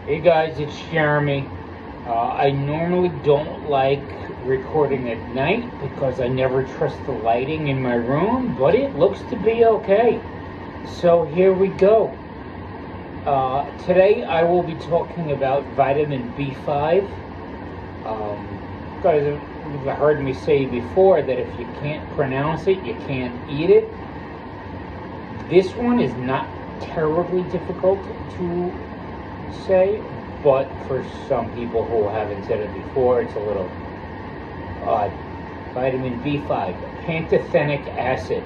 Hey guys, it's Jeremy. I normally don't like recording at night because I never trust the lighting in my room, but it looks to be okay. So here we go. Today I will be talking about vitamin B5. Guys, you've heard me say before that if you can't pronounce it, you can't eat it. This one is not terribly difficult to say, but for some people who haven't said it before, it's a little odd. Vitamin B5, Pantothenic Acid.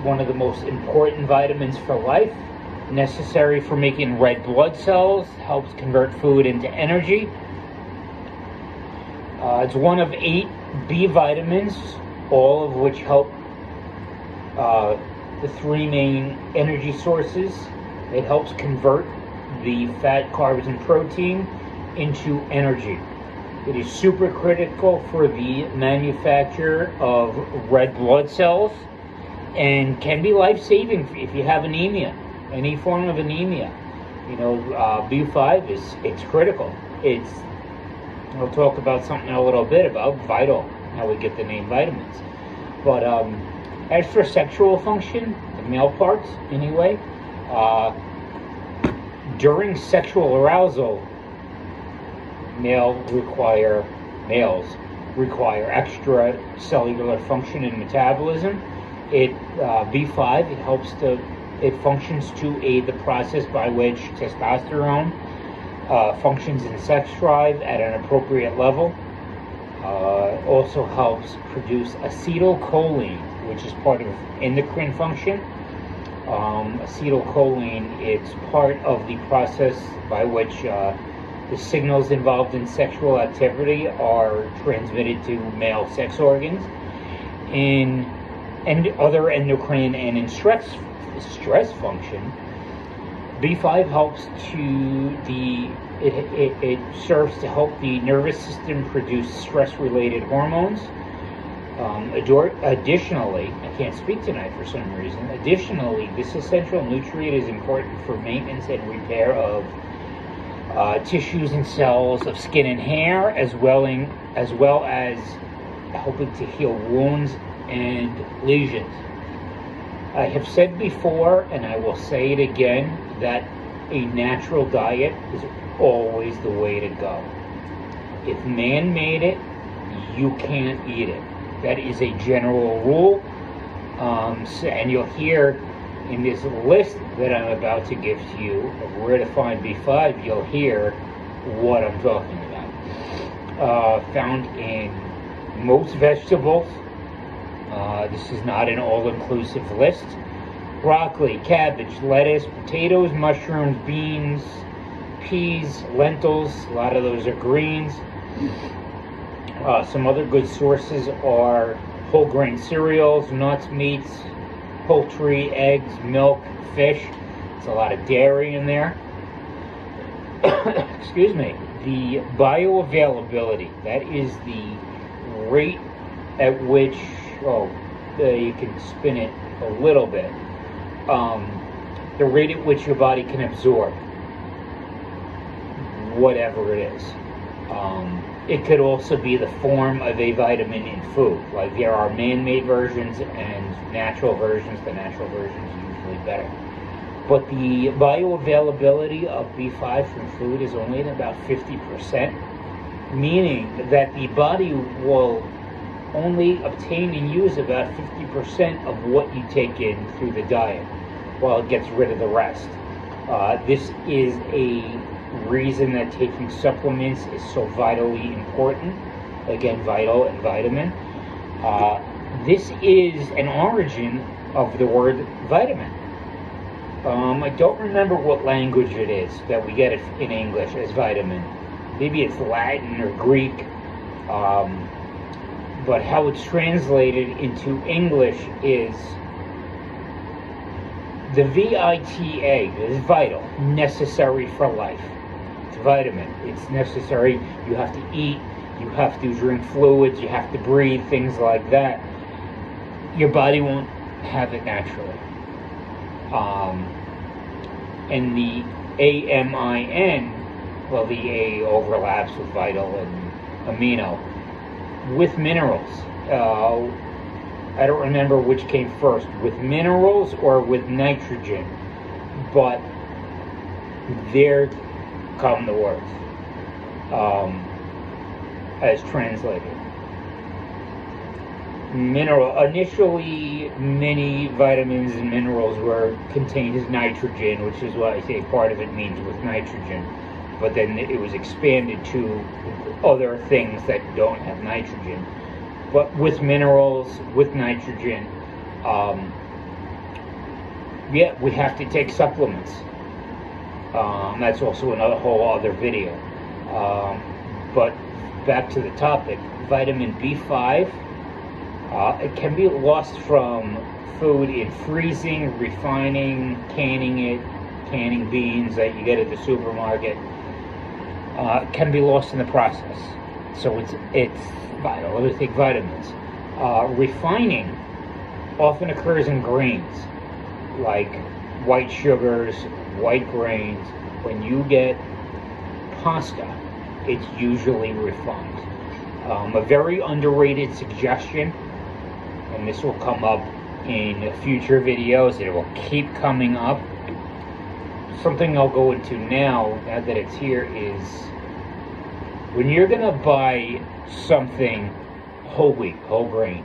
One of the most important vitamins for life, necessary for making red blood cells, helps convert food into energy. It's one of 8 B vitamins, all of which help the 3 main energy sources. It helps convert the fat, carbs, and protein into energy. It is super critical for the manufacture of red blood cells and can be life-saving if you have anemia, any form of anemia. You know, B5 it's critical. I'll talk about something a little bit about vital, how we get the name vitamins. But as for sexual function, the male parts anyway, during sexual arousal, males require extracellular function and metabolism. B5 it functions to aid the process by which testosterone functions in sex drive at an appropriate level. Also helps produce acetylcholine, which is part of endocrine function. Acetylcholine, it's part of the process by which the signals involved in sexual activity are transmitted to male sex organs, and other endocrine and in stress function. B5 helps it serves to help the nervous system produce stress-related hormones. Additionally, I can't speak tonight for some reason. Additionally, this essential nutrient is important for maintenance and repair of tissues and cells of skin and hair, as well as helping to heal wounds and lesions. I have said before, and I will say it again, that a natural diet is always the way to go. If man made it, you can't eat it. That is a general rule. And you'll hear in this list that I'm about to give to you of where to find B5, you'll hear what I'm talking about. Found in most vegetables. This is not an all-inclusive list. Broccoli, cabbage, lettuce, potatoes, mushrooms, beans, peas, lentils. A lot of those are greens. Some other good sources are whole grain cereals, nuts, meats, poultry, eggs, milk, fish. There's a lot of dairy in there. Excuse me. The bioavailability, that is the rate at which, you can spin it a little bit. The rate at which your body can absorb whatever it is. It could also be the form of a vitamin in food. Like there are man-made versions and natural versions. The natural version is usually better. But the bioavailability of B5 from food is only at about 50%, meaning that the body will only obtain and use about 50% of what you take in through the diet, while it gets rid of the rest. This is a reason that taking supplements is so vitally important. Again, vital and vitamin. This is an origin of the word vitamin. I don't remember what language it is that we get it in English as vitamin. Maybe it's Latin or Greek. But how it's translated into English is the VITA is vital, necessary for life. It's vitamin. It's necessary. You have to eat. You have to drink fluids. You have to breathe, things like that. Your body won't have it naturally. and the AMIN, well, the A overlaps with vital and amino, with minerals. I don't remember which came first, with minerals or with nitrogen, but there come the words as translated. Initially, many vitamins and minerals were contained as nitrogen, which is why I say part of it means with nitrogen, but then it was expanded to other things that don't have nitrogen. But with minerals, with nitrogen, yeah, we have to take supplements. That's also another whole other video. But back to the topic, vitamin B5, it can be lost from food in freezing, refining, canning beans that you get at the supermarket. It can be lost in the process. So it's vital. Let's take vitamins. Refining often occurs in grains, like white sugars, white grains. When you get pasta, it's usually refined. A very underrated suggestion, and this will come up in future videos, it will keep coming up. Something I'll go into now that it's here, is when you're gonna buy something whole wheat, whole grain,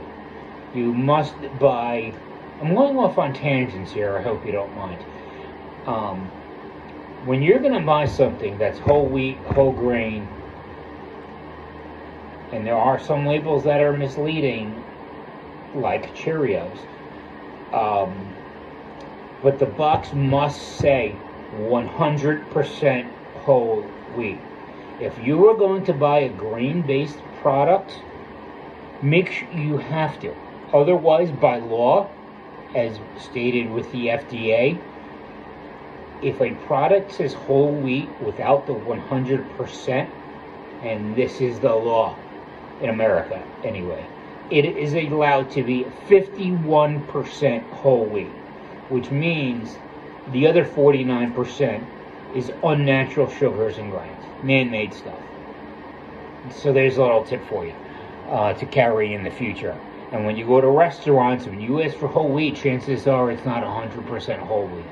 you must buy, I'm going off on tangents here, I hope you don't mind. When you're gonna buy something that's whole wheat, whole grain, and there are some labels that are misleading, like Cheerios, but the box must say 100% whole wheat. If you are going to buy a grain-based product, make sure you have to. Otherwise, by law, as stated with the FDA, if a product says whole wheat without the 100%, and this is the law in America anyway, it is allowed to be 51% whole wheat, which means the other 49% is unnatural sugars and grains, man-made stuff. So there's a little tip for you to carry in the future. And when you go to restaurants, when you ask for whole wheat, chances are it's not 100% whole wheat.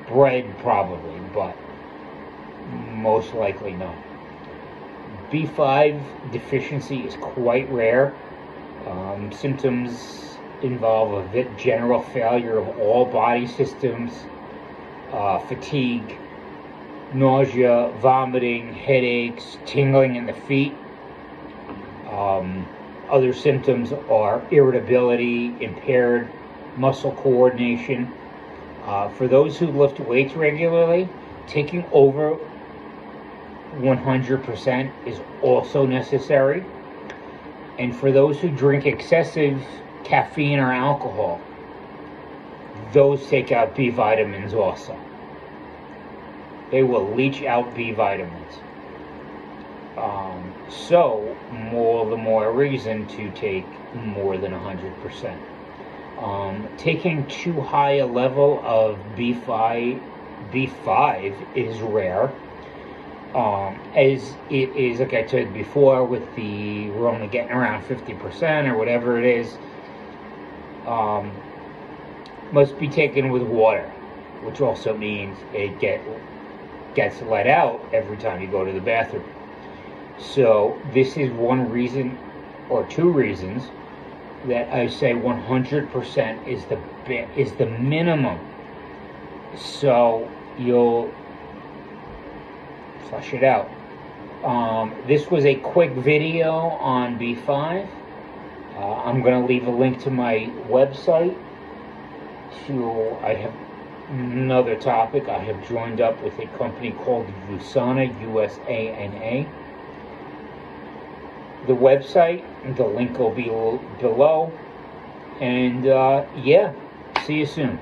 Bread, probably, but most likely not. B5 deficiency is quite rare. Symptoms involve a general failure of all body systems, fatigue, nausea, vomiting, headaches, tingling in the feet. Other symptoms are irritability, impaired muscle coordination. For those who lift weights regularly, taking over 100% is also necessary. And for those who drink excessive caffeine or alcohol, those take out B vitamins also. They will leach out B vitamins. So, the more reason to take more than 100%. Taking too high a level of B5 is rare. As it is, like I said before, with we're only getting around 50% or whatever it is, must be taken with water, which also means it gets let out every time you go to the bathroom. So this is one reason, or two reasons, that I say 100% is the minimum. So you'll flush it out. This was a quick video on B5. I'm going to leave a link to my website. I have another topic. I have joined up with a company called USANA, USANA. The website, the link will be below. And yeah, see you soon.